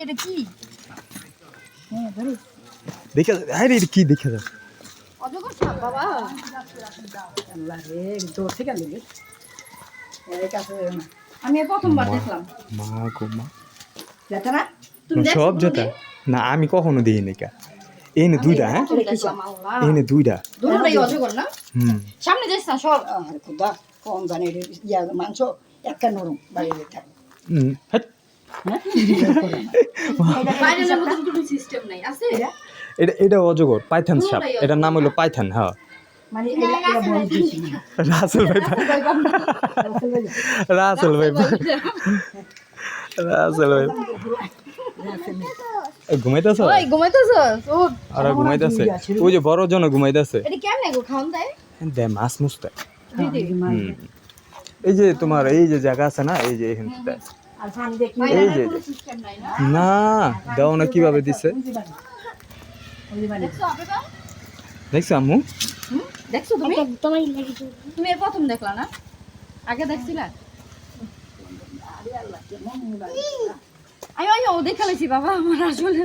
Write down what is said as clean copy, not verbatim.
এটা কি? দেখে আরে এটা কি দেখে যা অজগর সাপ বাবা। আল্লাহ রে দূর থেকে নিবি এই কাছে না আমি এই প্রথমবার দেখলাম। মা গো মা যেটা না তুমি দেখছো সব যেটা কোনোদিন? না আমি কখনো দিইনি কা এনে দুইটা হ্যাঁ প্রথম দেখলাম, আল্লাহ। এনে দুইটা দুটোটাই অজগর না? হুম সামনে যাইস না সব। আর খুদা কোন জানে ইয়া মাংস একটা নরম বাইরে থাকে হ্যাট হ্যাঁ ভাইরালের মতন কোনো সিস্টেম নাই আছে? এটা এটা অজগর পাইথন সাপ এটার নাম হলো পাইথন হ্যাঁ মানে এটা বল দিছি রাসেল ভাই রাসেল ভাই রাসেল ভাই ঘুমাইতেছ ওই ঘুমাইতেছস? ও আরে ঘুমাইতেছে ওই যে বড় জন ঘুমাইতেছে এটা কেমনে গো খাওন দেয়? দে মাছ মুছতে দিদি এই যে তোমার এই যে জায়গা আছে না এই যে এখানটাতে আর পানি দেখি এই যে কোনো সিস্টেম নাই না? না দাও না কিভাবে দিছে দেখছো আপনি? দেখছো আম্মু দেখছো তুমি? তুমি এর প্রথম দেখলা না? আগে দেখছিলা? আয়ো আয়ো দেখে লাইছি বাবা, আমার আসলে